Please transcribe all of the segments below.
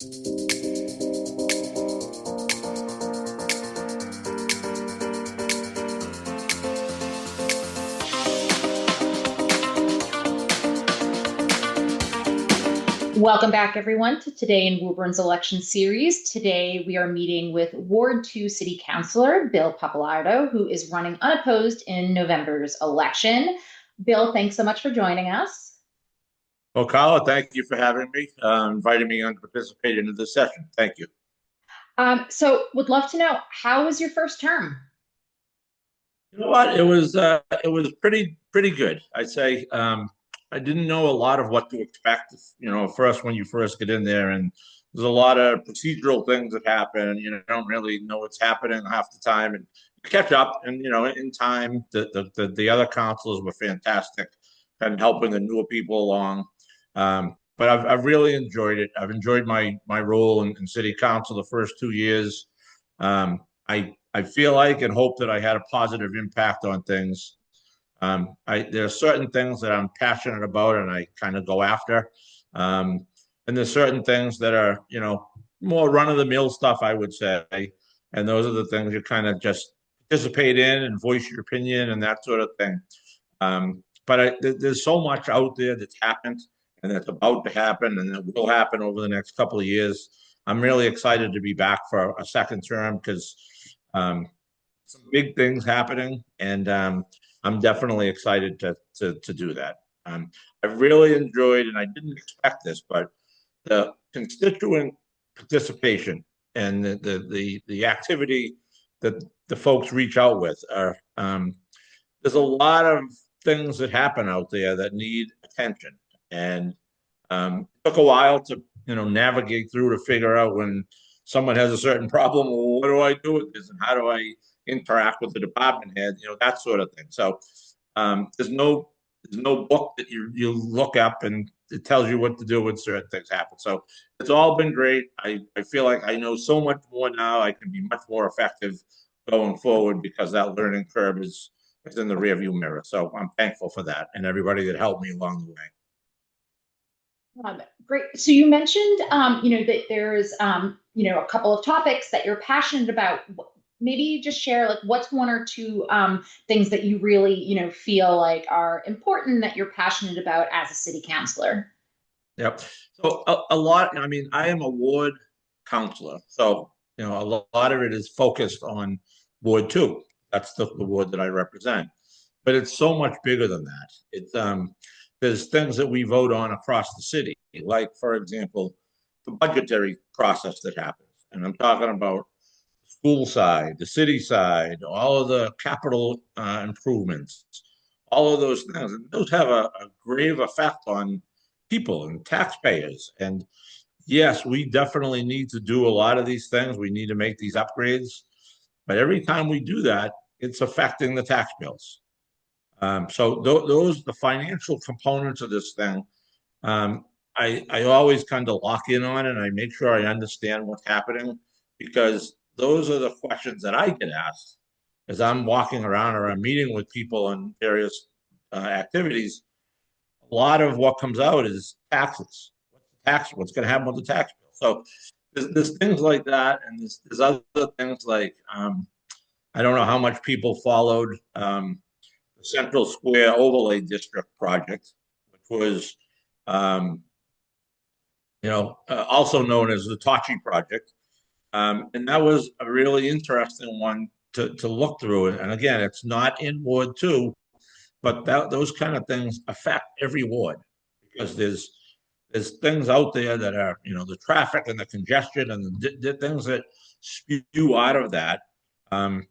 Welcome back, everyone, to Today in Woburn's election series. Today, we are meeting with Ward 2 City Councilor Bill Pappalardo, who is running unopposed in November's election. Bill, thanks so much for joining us. Well, Carla, thank you for having me, inviting me on to participate in this session. Thank you. So would love to know, how was your first term? You know what? It was pretty good. I'd say I didn't know a lot of what to expect. First when you first get in there, and there's a lot of procedural things that happen. You don't really know what's happening half the time, and you catch up. And in time, the other counselors were fantastic and helping the newer people along. But I've really enjoyed it. I've enjoyed my role in city council the first 2 years. I feel like and hope that I had a positive impact on things. There are certain things that I'm passionate about and I kind of go after. And there's certain things that are, more run of the mill stuff, I would say. And those are the things you kind of just participate in and voice your opinion and that sort of thing. But there's so much out there that's happened and that's about to happen and that will happen over the next couple of years. I'm really excited to be back for a second term because some big things happening, and I'm definitely excited to do that. I've really enjoyed, and I didn't expect this, but the constituent participation and the activity that the folks reach out with are there's a lot of things that happen out there that need attention, and it took a while to navigate through to figure out when someone has a certain problem. Well, what do I do with this, and how do I interact with the department head? That sort of thing. So there's no book that you look up and it tells you what to do when certain things happen. So it's all been great. I feel like I know so much more now. I can be much more effective going forward because that learning curve is in the rearview mirror. So I'm thankful for that and everybody that helped me along the way. Great. So you mentioned, that there's, a couple of topics that you're passionate about. Maybe just share, like, what's one or two things that you really, feel like are important that you're passionate about as a city councilor. Yep. So a lot. I mean, I am a ward counselor, so a lot of it is focused on Ward 2. That's the ward that I represent. But it's so much bigger than that. There's things that we vote on across the city, like, for example, the budgetary process that happens. And I'm talking about the school side, the city side, all of the capital improvements, all of those things. And those have a grave effect on people and taxpayers. And yes, we definitely need to do a lot of these things. We need to make these upgrades. But every time we do that, it's affecting the tax bills. So those the financial components of this thing. I always kind of lock in on it and I make sure I understand what's happening because those are the questions that I get asked as I'm walking around or I'm meeting with people in various activities. A lot of what comes out is taxes. What's going to happen with the tax bill? So there's things like that, and there's other things like I don't know how much people followed the Central Square Overlay District project, which was, also known as the Tachi project. And that was a really interesting one to look through. And again, it's not in Ward 2, but those kind of things affect every ward because there's things out there that are, the traffic and the congestion and the things that spew out of that. And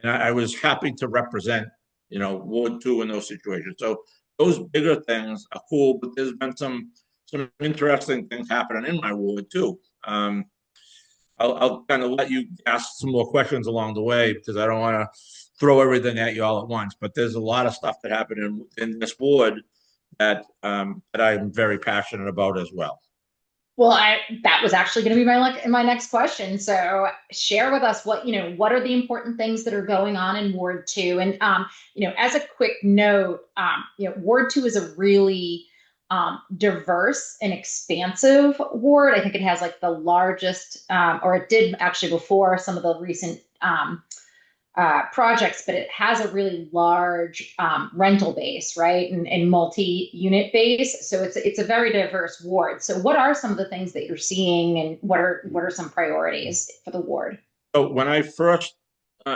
I was happy to represent Ward 2 in those situations. So those bigger things are cool, but there's been some interesting things happening in my ward too. I'll kind of let you ask some more questions along the way because I don't want to throw everything at you all at once. But there's a lot of stuff that happened in this ward that I'm very passionate about as well. Well, that was actually going to be my next question. So share with us what are the important things that are going on in Ward 2? And as a quick note, Ward 2 is a really diverse and expansive ward. I think it has like the largest, or it did actually before some of the recent projects, but it has a really large rental base, right, and multi-unit base. So it's a very diverse ward. So what are some of the things that you're seeing, and what are some priorities for the ward? So when I first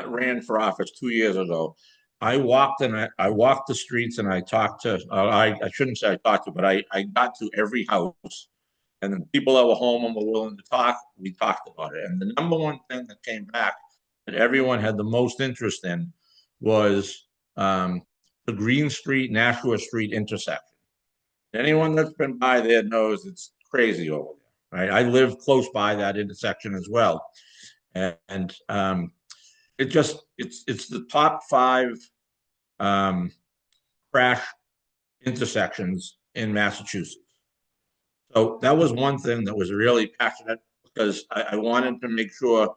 ran for office 2 years ago, I walked the streets and I talked to I shouldn't say I talked to, but I got to every house, and the people that were home and were willing to talk, we talked about it. And the number one thing that came back that everyone had the most interest in was the Green Street, Nashua Street intersection. Anyone that's been by there knows it's crazy over there, right? I live close by that intersection as well, and it's the top five um, crash intersections in Massachusetts. So that was one thing that was really passionate because I wanted to make sure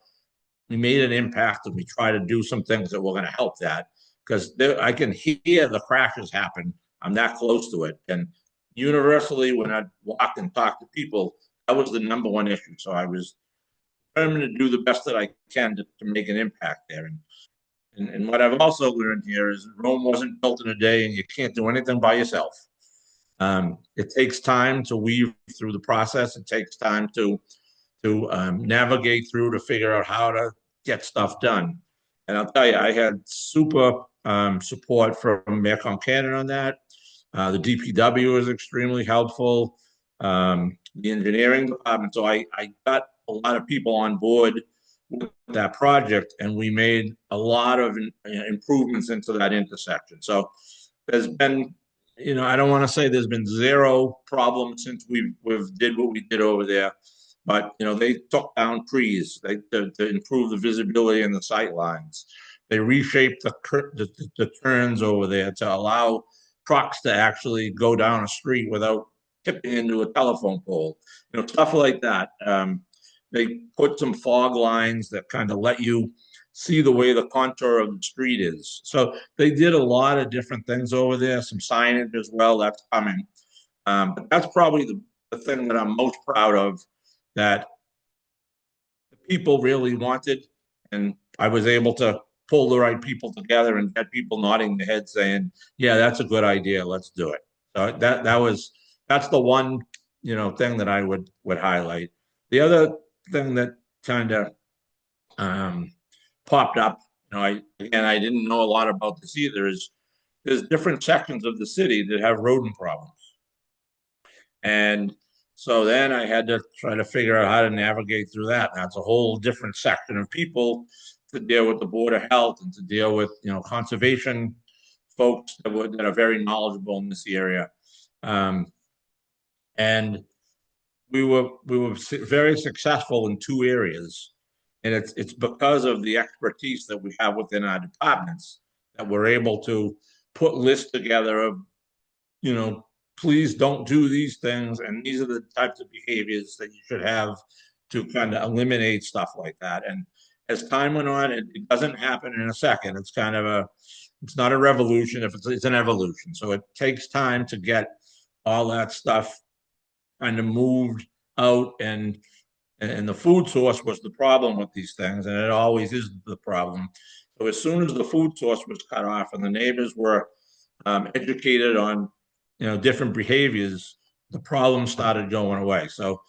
we made an impact and we try to do some things that were going to help that because I can hear the crashes happen. I'm that close to it. And universally, when I walk and talk to people, that was the number one issue. So I was determined to do the best that I can to make an impact there. And what I've also learned here is Rome wasn't built in a day and you can't do anything by yourself. It takes time to weave through the process. It takes time to navigate through to figure out how to get stuff done. And I'll tell you, I had super support from Mayor Concanon on that. The DPW was extremely helpful. The engineering department. So I got a lot of people on board with that project, and we made a lot of improvements into that intersection. So there's been, I don't want to say there's been zero problems since we've did what we did over there, but they took down trees to improve the visibility in the sight lines. They reshaped the turns over there to allow trucks to actually go down a street without tipping into a telephone pole, stuff like that. They put some fog lines that kind of let you see the way the contour of the street is. So they did a lot of different things over there, some signage as well, that's coming. But that's probably the thing that I'm most proud of that the people really wanted. And I was able to pull the right people together and get people nodding their head saying, yeah, that's a good idea. Let's do it. So that's the one, thing that I would highlight. The other thing that kind of um, popped up, I didn't know a lot about this either, is there's different sections of the city that have rodent problems. And so then I had to try to figure out how to navigate through that. And that's a whole different section of people to deal with the Board of Health and to deal with, conservation folks that are very knowledgeable in this area. And we were very successful in two areas, and it's because of the expertise that we have within our departments that we're able to put lists together of, you know, please don't do these things, and these are the types of behaviors that you should have to kind of eliminate stuff like that. And as time went on, it doesn't happen in a second. It's not a revolution. If it's an evolution, so it takes time to get all that stuff kind of moved out, and the food source was the problem with these things, and it always is the problem. So as soon as the food source was cut off and the neighbors were educated on, different behaviors, the problem started going away. So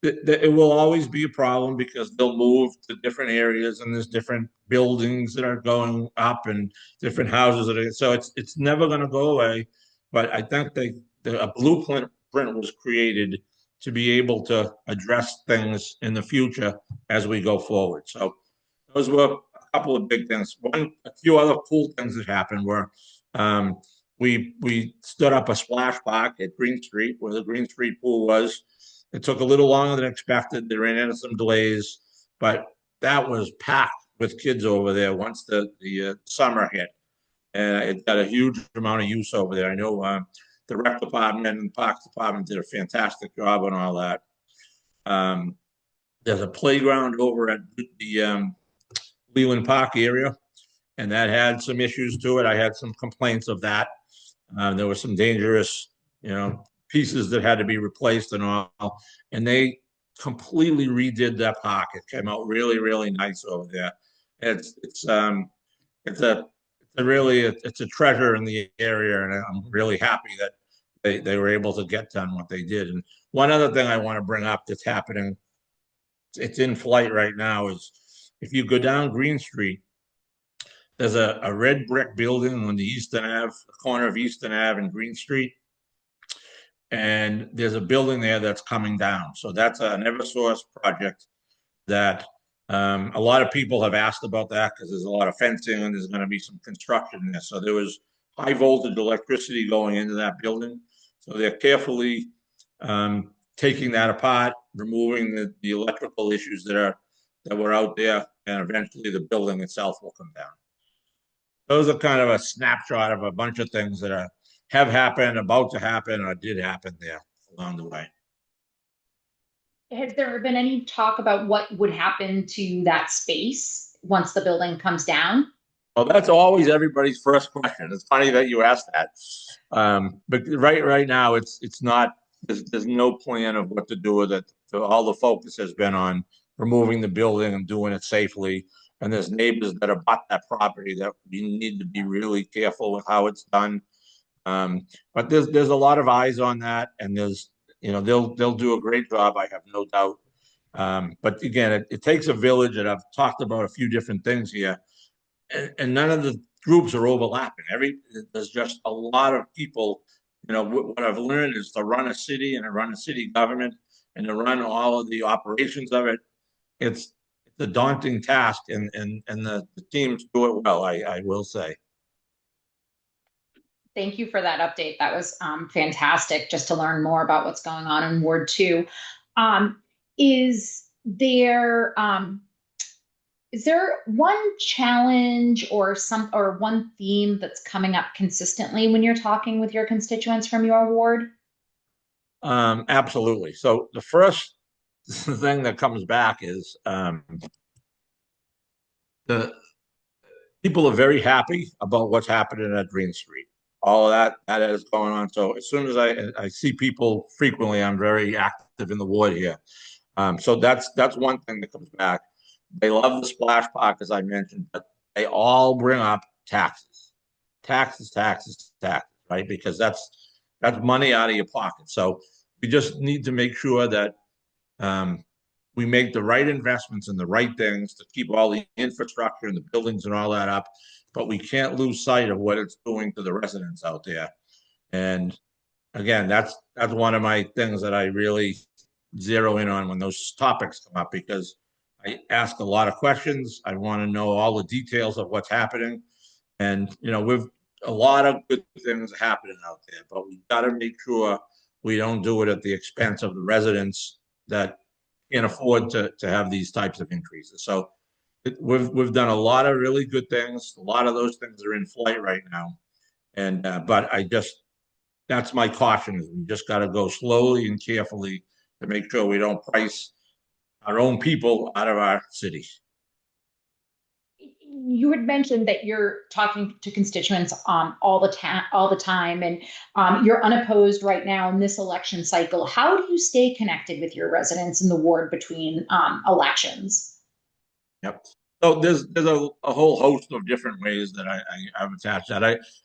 it will always be a problem because they'll move to different areas and there's different buildings that are going up and different houses that are, so it's never going to go away. But I think a blueprint was created to be able to address things in the future as we go forward. So those were a couple of big things. A few other cool things that happened were um, we stood up a splash park at Green Street where the Green Street pool was. It took a little longer than expected. They ran into some delays, but that was packed with kids over there once the summer hit. And it got a huge amount of use over there. I know the rec department and the parks department did a fantastic job on all that. Um, there's a playground over at the Leland Park area, and that had some issues to it. I had some complaints of that. There were some dangerous, pieces that had to be replaced and all. And they completely redid that park. It came out really, really nice over there. It's a really it's a treasure in the area, and I'm really happy that they were able to get done what they did. And one other thing I want to bring up that's happening, it's in flight right now, is if you go down Green Street, there's a red brick building on the Eastern Ave, the corner of Eastern Ave and Green Street, and there's a building there that's coming down. So that's an Eversource project that a lot of people have asked about that because there's a lot of fencing and there's going to be some construction there. So there was high voltage electricity going into that building. So they're carefully taking that apart, removing the electrical issues that were out there, and eventually the building itself will come down. Those are kind of a snapshot of a bunch of things that have happened, about to happen, or did happen there along the way. Has there been any talk about what would happen to that space once the building comes down? Well, that's always everybody's first question. It's funny that you asked that. But right now, it's not. There's no plan of what to do with it. So all the focus has been on removing the building and doing it safely. And there's neighbors that have bought that property that you need to be really careful with how it's done. But there's a lot of eyes on that, and there's they'll do a great job. I have no doubt. But again, it takes a village, and I've talked about a few different things here, and none of the groups are overlapping. There's just a lot of people. What I've learned is to run a city and to run a city government and to run all of the operations of it. It's a daunting task, and the teams do it well. I will say. Thank you for that update. That was fantastic just to learn more about what's going on in Ward 2. Um, is there is there one challenge or one theme that's coming up consistently when you're talking with your constituents from your ward? Absolutely. So the first thing that comes back is the people are very happy about what's happening at Green Street. All of that is going on. So as soon as I see people frequently, I'm very active in the ward here. So that's one thing that comes back. They love the splash park, as I mentioned, but they all bring up taxes, taxes, right? Because that's money out of your pocket. So we just need to make sure that um, we make the right investments in the right things to keep all the infrastructure and the buildings and all that up. But we can't lose sight of what it's doing to the residents out there. And again, that's one of my things that I really zero in on when those topics come up because I ask a lot of questions. I want to know all the details of what's happening. And, we've a lot of good things happening out there, but we got to make sure we don't do it at the expense of the residents that can't afford to have these types of increases. So we've done a lot of really good things. A lot of those things are in flight right now. And, but that's my caution is we just got to go slowly and carefully to make sure we don't price our own people out of our city. You had mentioned that you're talking to constituents all the time, and you're unopposed right now in this election cycle. How do you stay connected with your residents in the ward between elections? Yep. So there's a whole host of different ways that I've attached that.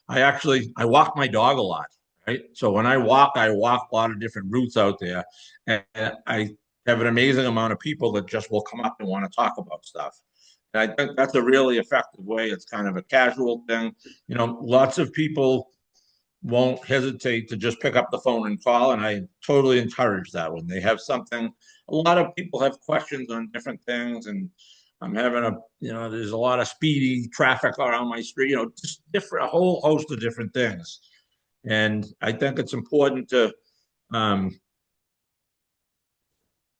I walk my dog a lot, right? So when I walk a lot of different routes out there, and I have an amazing amount of people that just will come up and want to talk about stuff. And I think that's a really effective way. It's kind of a casual thing. Lots of people won't hesitate to just pick up the phone and call, and I totally encourage that when they have something. A lot of people have questions on different things, and I'm having there's a lot of speedy traffic around my street, just a whole host of different things. And I think it's important to um,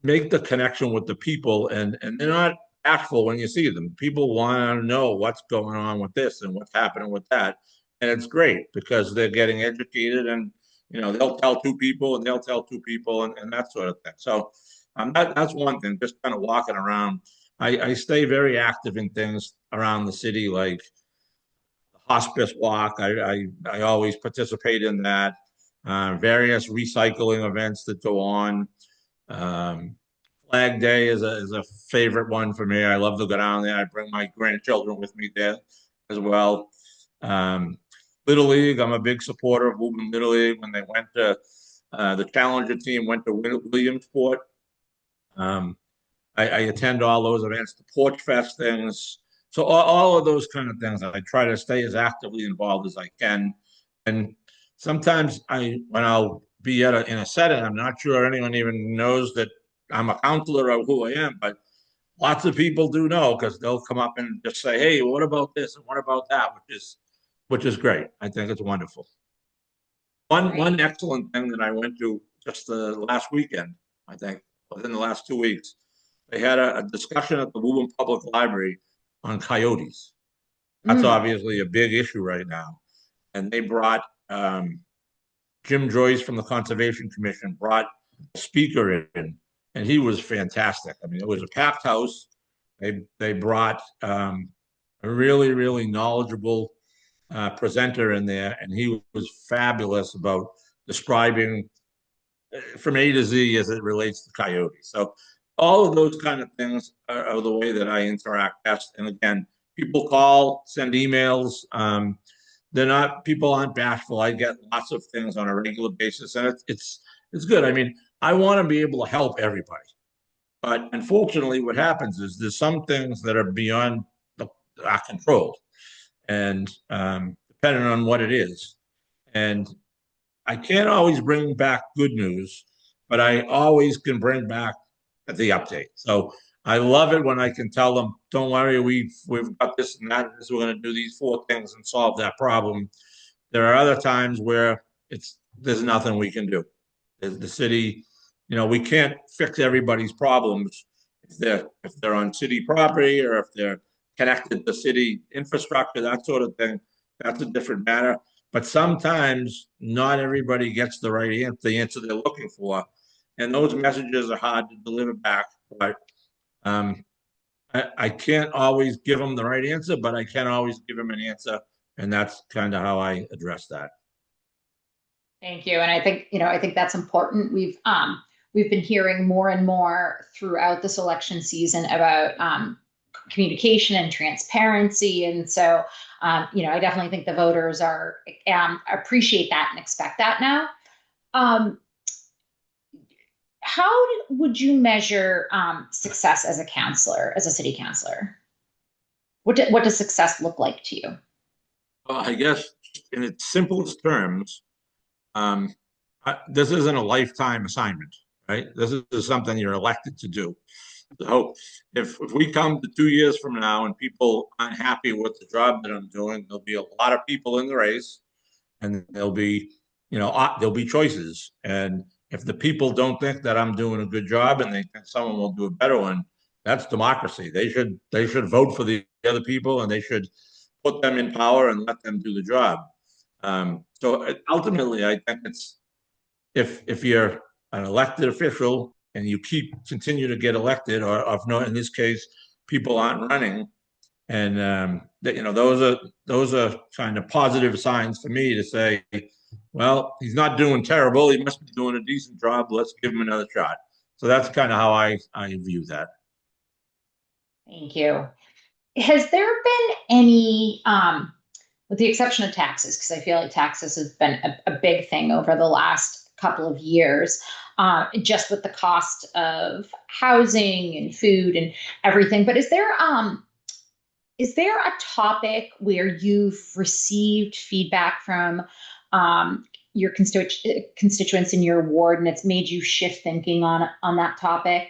make the connection with the people, and they're not bashful when you see them. People want to know what's going on with this and what's happening with that, and it's great because they're getting educated, and they'll tell two people, and they'll tell two people, and that sort of thing. So that's one thing. Just kind of walking around. I stay very active in things around the city, like the hospice walk. I always participate in that. various recycling events that go on. Um, Flag Day is a favorite one for me. I love to go down there. I bring my grandchildren with me there as well. Um, Little League, I'm a big supporter of Woburn Little League. When they went to the Challenger team went to Williamsport. Um, I attend all those events, the Porch Fest things. So all of those kind of things, I try to stay as actively involved as I can. And sometimes when I'll be in a setting, I'm not sure anyone even knows that I'm a counselor or who I am, but lots of people do know because they'll come up and just say, "Hey, what about this and what about that?" Which is great. I think it's wonderful. One Right. excellent thing that I went to just the last weekend, I think, within the last 2 weeks, they had a discussion at the Woburn Public Library on coyotes. That's Mm. obviously a big issue right now. And they brought Jim Joyce from the Conservation Commission brought a speaker in, and he was fantastic. I mean, it was a packed house. They brought a really knowledgeable presenter in there, and he was fabulous about describing from A to Z as it relates to coyotes. So all of those kind of things are the way that I interact best. And again, people call, send emails. They're not people aren't bashful. I get lots of things on a regular basis, and it's good. I mean, I want to be able to help everybody, but unfortunately, what happens is there's some things that are beyond our control, and depending on what it is, and I can't always bring back good news, but I always can bring back the update. So I love it when I can tell them, "Don't worry, we've got this and that. And this, we're going to do these four things and solve that problem." There are other times where there's nothing we can do. The city, we can't fix everybody's problems if they're on city property or if they're connected to city infrastructure, that sort of thing. That's a different matter. But sometimes not everybody gets the answer they're looking for, and those messages are hard to deliver back. But um, I can't always give them the right answer, but I can always give them an answer, and that's kind of how I address that. Thank you. And I think, I think that's important. We've been hearing more and more throughout this election season about communication and transparency. And so, I definitely think the voters are appreciate that and expect that now. Um, how would you measure success as a counselor, as a city councilor? What does success look like to you? I guess in its simplest terms, um, this isn't a lifetime assignment, right? This is something you're elected to do. So if we come to 2 years from now and people aren't happy with the job that I'm doing, there'll be a lot of people in the race, and there'll be choices. And if the people don't think that I'm doing a good job and they think someone will do a better one, that's democracy. They should vote for the other people, and they should put them in power and let them do the job. So ultimately, I think it's if you're an elected official and you continue to get elected, or if not, in this case, people aren't running, and those are kind of positive signs for me to say, well, he's not doing terrible. He must be doing a decent job. Let's give him another shot. So that's kind of how I view that. Thank you. Has there been any, with the exception of taxes, because I feel like taxes has been a big thing over the last couple of years, just with the cost of housing and food and everything. But is there a topic where you've received feedback from your constituents in your ward and it's made you shift thinking on that topic?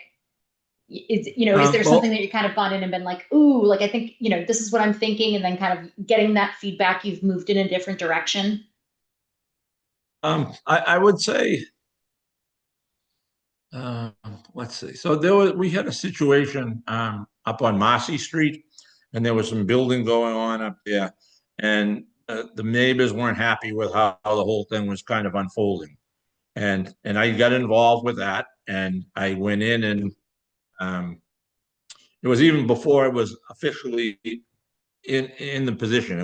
Is there something Well, that you kind of gone in and been like, ooh, like I think, this is what I'm thinking, and then kind of getting that feedback, you've moved in a different direction? I would say, uh, let's see. So we had a situation up on Marcy Street, and there was some building going on up there, and the neighbors weren't happy with how the whole thing was kind of unfolding, and I got involved with that, and I went in and um, it was even before I was officially in the position.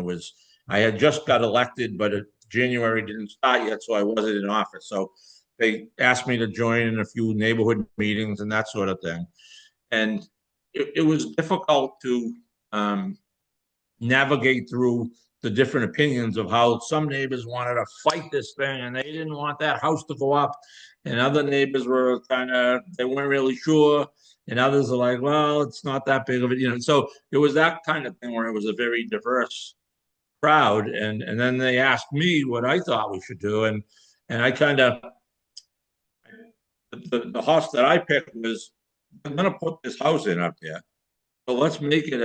I had just got elected, but January didn't start yet, so I wasn't in office. So they asked me to join in a few neighborhood meetings and that sort of thing. And it was difficult to navigate through the different opinions of how some neighbors wanted to fight this thing and they didn't want that house to go up. And other neighbors were they weren't really sure. And others are like, well, it's not that big of it, So it was that kind of thing where it was a very diverse crowd. And then they asked me what I thought we should do. And I kind of, the house that I picked was, I'm going to put this house in up there. So let's make it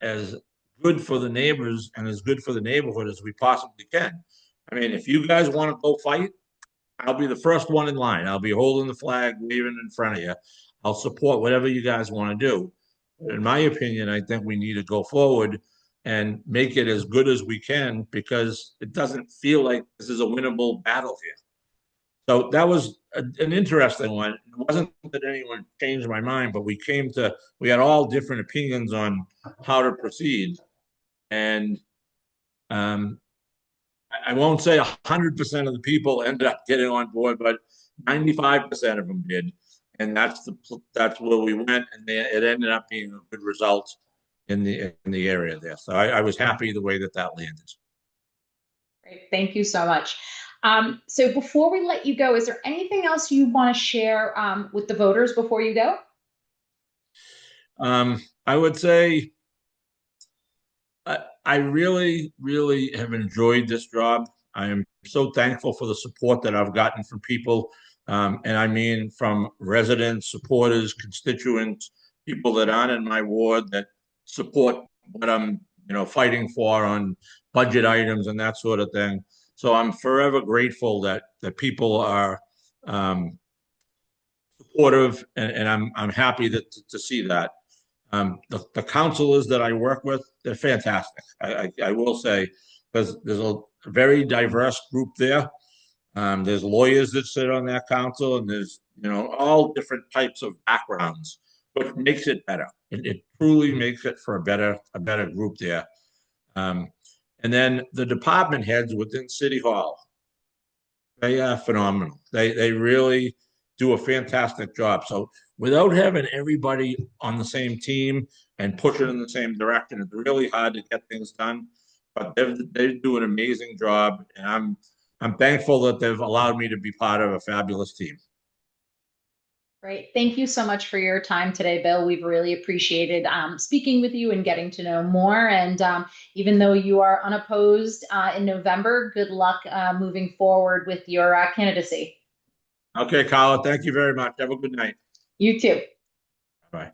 as good for the neighbors and as good for the neighborhood as we possibly can. I mean, if you guys want to go fight, I'll be the first one in line. I'll be holding the flag, waving in front of you. I'll support whatever you guys want to do. But in my opinion, I think we need to go forward and make it as good as we can because it doesn't feel like this is a winnable battle here. So that was an interesting one. It wasn't that anyone changed my mind, but we had all different opinions on how to proceed. And um, I won't say 100% of the people ended up getting on board, but 95% of them did. And that's where we went, and it ended up being a good result in the area there. So I was happy the way that landed. Great. Thank you so much. So before we let you go, is there anything else you want to share with the voters before you go? I would say I really, really have enjoyed this job. I am so thankful for the support that I've gotten from people. And I mean from residents, supporters, constituents, people that aren't in my ward that support what I'm, fighting for on budget items and that sort of thing. So I'm forever grateful that people are supportive, and I'm happy to see that. The counselors that I work with, they're fantastic. I will say, because there's a very diverse group there. There's lawyers that sit on that council, and there's all different types of backgrounds, which makes it better. It truly makes it for a better group there. And then the department heads within City Hall, they are phenomenal. They really do a fantastic job. So without having everybody on the same team and pushing in the same direction, it's really hard to get things done. But they do an amazing job, and I'm thankful that they've allowed me to be part of a fabulous team. Great. Thank you so much for your time today, Bill. We've really appreciated speaking with you and getting to know more. And even though you are unopposed in November, good luck moving forward with your candidacy. Okay, Carla, thank you very much. Have a good night. You too. Bye.